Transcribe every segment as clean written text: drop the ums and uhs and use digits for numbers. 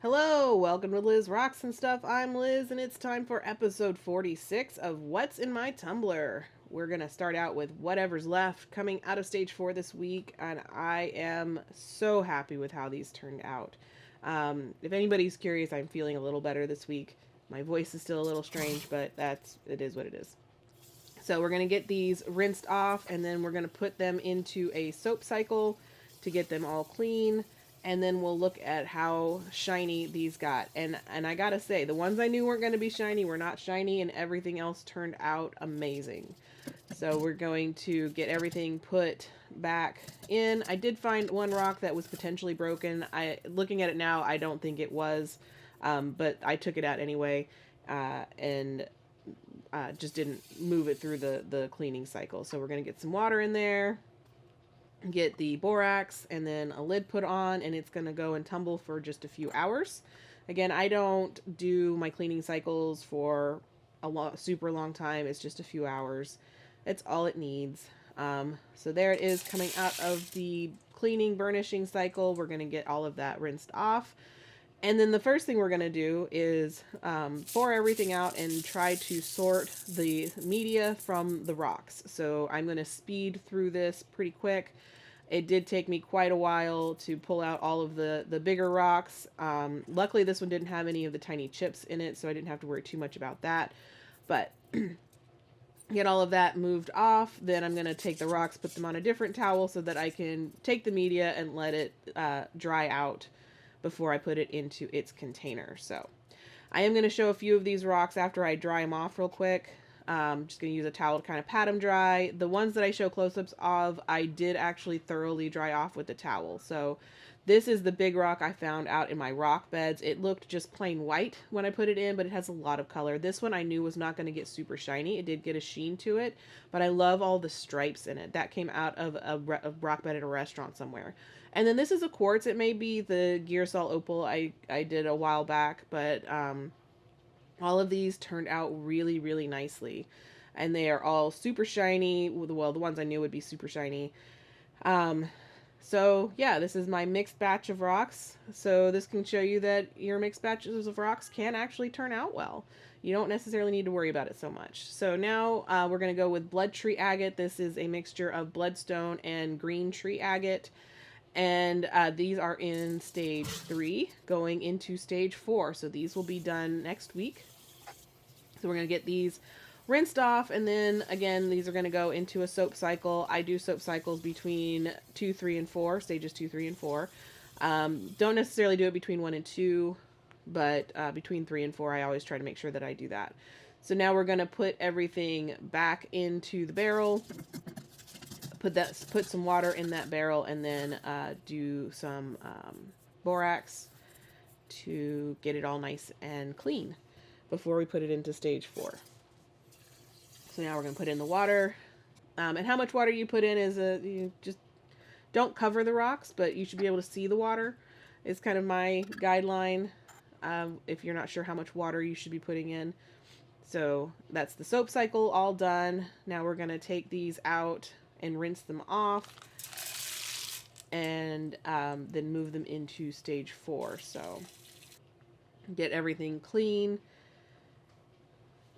Hello, welcome to Liz Rocks and Stuff. I'm Liz, and it's time for episode 46 of What's in My Tumbler. We're going to start out with whatever's left coming out of stage 4 this week, and I am so happy with how these turned out. If anybody's curious, I'm feeling a little better this week. My voice is still a little strange, but it is what it is. So we're going to get these rinsed off, and then we're going to put them into a soap cycle to get them all clean. And then we'll look at how shiny these got. And I gotta say, the ones I knew weren't going to be shiny were not shiny, and everything else turned out amazing. So we're going to get everything put back in. I did find one rock that was potentially broken. Looking at it now, I don't think it was, but I took it out anyway, and just didn't move it through the cleaning cycle. So we're going to get some water in there, get the borax, and then a lid put on, and it's going to go and tumble for just a few hours. Again, I don't do my cleaning cycles for a super long time. It's just a few hours. It's all it needs. So there it is coming out of the cleaning burnishing cycle. We're going to get all of that rinsed off. And then the first thing we're going to do is pour everything out and try to sort the media from the rocks. So I'm going to speed through this pretty quick. It did take me quite a while to pull out all of the bigger rocks. Luckily, this one didn't have any of the tiny chips in it, so I didn't have to worry too much about that. But get all of that moved off. Then I'm going to take the rocks, put them on a different towel so that I can take the media and let it dry out before I put it into its container. So I am going to show a few of these rocks after I dry them off real quick. Just going to use a towel to kind of pat them dry. The ones that I show close-ups of, I did actually thoroughly dry off with the towel. So this is the big rock I found out in my rock beds. It looked just plain white when I put it in, but it has a lot of color. This one I knew was not going to get super shiny. It did get a sheen to it, but I love all the stripes in it. That came out of a rock bed at a restaurant somewhere. And then this is a quartz. It may be the Gearsol Opal I did a while back, but all of these turned out really, really nicely. And they are all super shiny. Well, the ones I knew would be super shiny. So yeah, this is my mixed batch of rocks. So this can show you that your mixed batches of rocks can actually turn out well. You don't necessarily need to worry about it so much. So now we're going to go with Blood Tree Agate. This is a mixture of Bloodstone and Green Tree Agate. And these are in stage 3 going into stage 4. So these will be done next week. So we're going to get these rinsed off, and then again these are going to go into a soap cycle. I do soap cycles between 2, 3, and 4, stages 2, 3, and 4. Don't necessarily do it between 1 and 2, but between 3 and 4 I always try to make sure that I do that. So now we're going to put everything back into the barrel, put some water in that barrel, and then do some borax to get it all nice and clean before we put it into stage 4. So now we're going to put in the water. And how much water you put in is you just don't cover the rocks, but you should be able to see the water. It's kind of my guideline if you're not sure how much water you should be putting in. So that's the soap cycle all done. Now we're going to take these out and rinse them off, and then move them into stage 4. So get everything clean.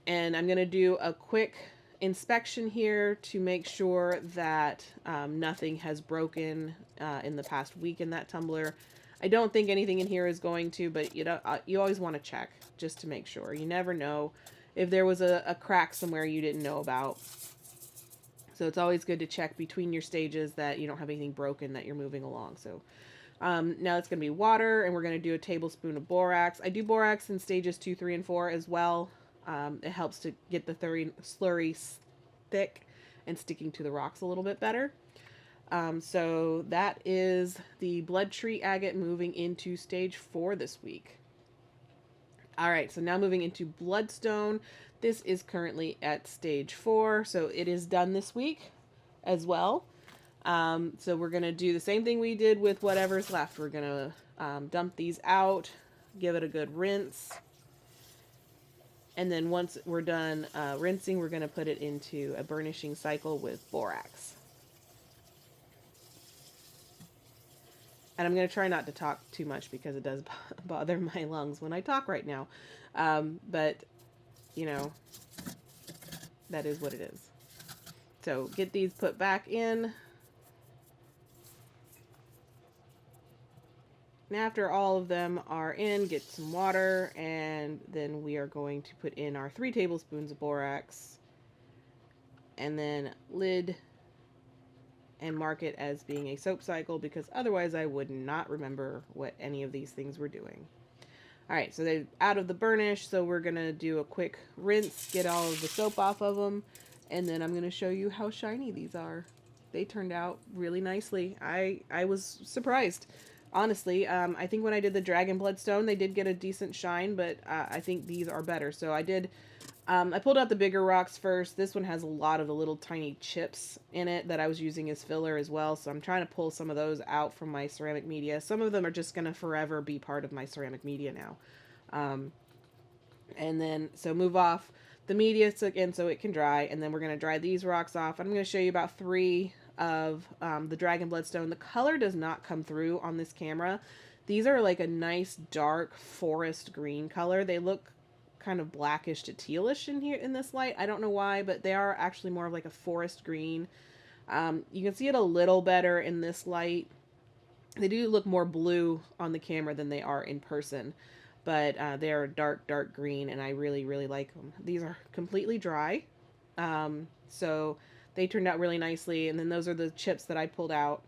And I'm going to do a quick inspection here to make sure that nothing has broken in the past week in that tumbler. I don't think anything in here is going to, but you always want to check just to make sure. You never know if there was a crack somewhere you didn't know about. So it's always good to check between your stages that you don't have anything broken that you're moving along. So now it's going to be water, and we're going to do a tablespoon of borax. I do borax in stages 2, 3, and 4 as well. It helps to get the slurry thick and sticking to the rocks a little bit better. So that is the Blood Tree Agate moving into stage 4 this week. All right, so now moving into Bloodstone. This is currently at stage 4, so it is done this week as well. So we're going to do the same thing we did with whatever's left. We're going to dump these out, give it a good rinse. And then once we're done rinsing, we're going to put it into a burnishing cycle with borax. And I'm going to try not to talk too much because it does bother my lungs when I talk right now. But, you know, that is what it is. So get these put back in. And after all of them are in, get some water, and then we are going to put in our 3 tablespoons of borax, and then lid, and mark it as being a soap cycle, because otherwise I would not remember what any of these things were doing. Alright, so they're out of the burnish, so we're going to do a quick rinse, get all of the soap off of them, and then I'm going to show you how shiny these are. They turned out really nicely. I was surprised. Honestly, I think when I did the Dragon Bloodstone, they did get a decent shine, but I think these are better. So I pulled out the bigger rocks first. This one has a lot of the little tiny chips in it that I was using as filler as well. So I'm trying to pull some of those out from my ceramic media. Some of them are just going to forever be part of my ceramic media now. And then, so move off the media so it can dry. And then we're going to dry these rocks off. I'm going to show you about 3 of the Dragon Bloodstone. The color does not come through on this camera. These are like a nice dark forest green color. They look kind of blackish to tealish in here in this light. I don't know why, but they are actually more of like a forest green. You can see it a little better in this light. They do look more blue on the camera than they are in person, but they are dark green, and I really, really like them. These are completely dry, so they turned out really nicely. And then those are the chips that I pulled out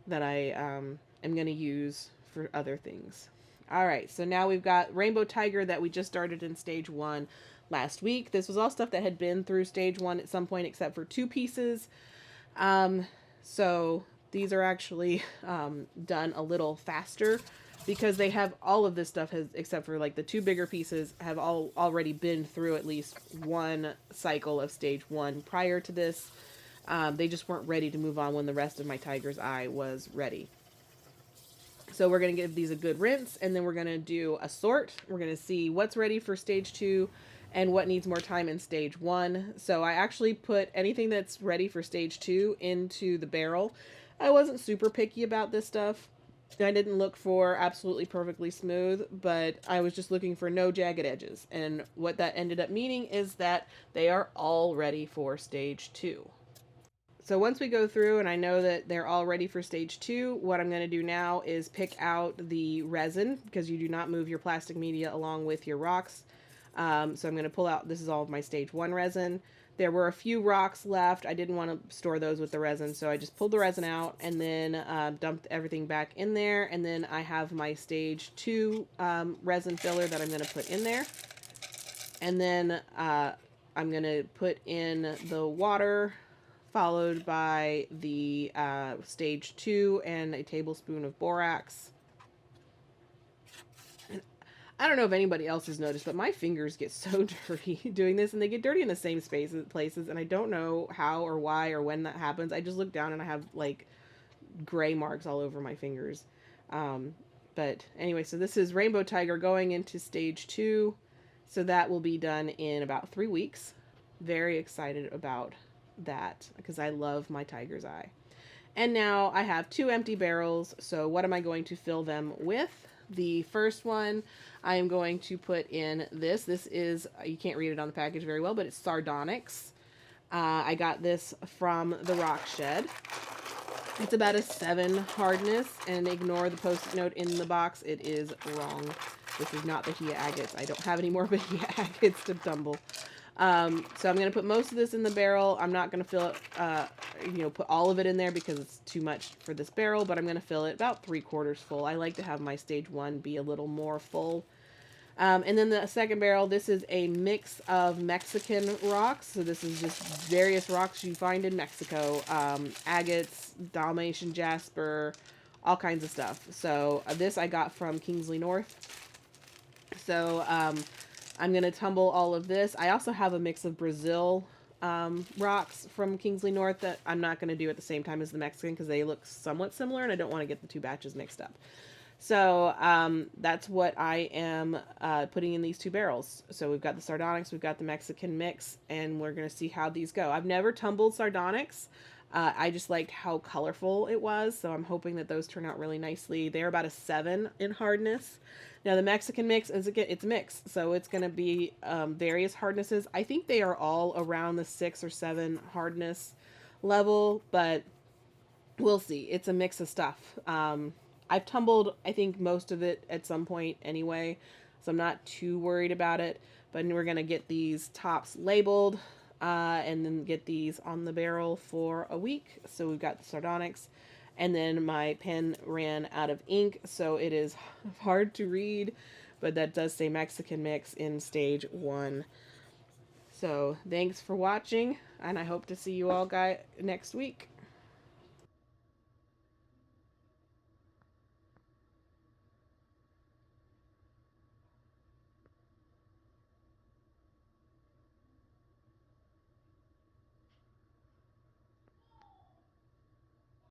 that I am going to use for other things. All right, so now we've got Rainbow Tiger that we just started in stage 1 last week. This was all stuff that had been through stage 1 at some point, except for 2 pieces. So these are actually done a little faster because they have all of this stuff except for like the 2 bigger pieces have already been through at least 1 cycle of stage 1 prior to this. They just weren't ready to move on when the rest of my tiger's eye was ready. So we're going to give these a good rinse, and then we're going to do a sort. We're going to see what's ready for stage 2 and what needs more time in stage 1. So I actually put anything that's ready for stage 2 into the barrel. I wasn't super picky about this stuff. I didn't look for absolutely perfectly smooth, but I was just looking for no jagged edges. And what that ended up meaning is that they are all ready for stage 2. So once we go through and I know that they're all ready for stage 2, what I'm going to do now is pick out the resin, because you do not move your plastic media along with your rocks. So I'm going to pull out, this is all of my stage 1 resin. There were a few rocks left. I didn't want to store those with the resin, so I just pulled the resin out and then dumped everything back in there. And then I have my stage 2 resin filler that I'm going to put in there. And then I'm going to put in the water, followed by the stage 2 and a tablespoon of borax. And I don't know if anybody else has noticed, but my fingers get so dirty doing this, and they get dirty in the same places, and I don't know how or why or when that happens. I just look down and I have like gray marks all over my fingers. But anyway, so this is Rainbow Tiger going into stage 2. So that will be done in about 3 weeks. Very excited about that because I love my tiger's eye. And now I have 2 empty barrels. So what am I going to fill them with? The first one, I am going to put in this. This is, you can't read it on the package very well, but it's sardonyx. I got this from the Rock Shed. It's about a 7 hardness, and ignore the post-it note in the box. It is wrong. This is not Bahia agates. I don't have any more Bahia agates to tumble. So I'm going to put most of this in the barrel. I'm not going to fill it, put all of it in there because it's too much for this barrel, but I'm going to fill it about 3/4 full. I like to have my stage 1 be a little more full. And then the second barrel, this is a mix of Mexican rocks. So this is just various rocks you find in Mexico. Agates, Dalmatian jasper, all kinds of stuff. So this I got from Kingsley North. So I'm going to tumble all of this. I also have a mix of Brazil rocks from Kingsley North that I'm not going to do at the same time as the Mexican because they look somewhat similar and I don't want to get the 2 batches mixed up. So that's what I am putting in these 2 barrels. So we've got the sardonyx, we've got the Mexican mix, and we're going to see how these go. I've never tumbled sardonyx. I just liked how colorful it was, so I'm hoping that those turn out really nicely. They're about a 7 in hardness. Now the Mexican mix is, again, it's mixed, so it's going to be various hardnesses. I think they are all around the 6 or 7 hardness level, but we'll see. It's a mix of stuff. I've tumbled, I think, most of it at some point anyway, so I'm not too worried about it. But we're going to get these tops labeled and then get these on the barrel for a week. So we've got the sardonyx. And then my pen ran out of ink, so it is hard to read. But that does say Mexican mix in stage 1. So thanks for watching, and I hope to see you all next week.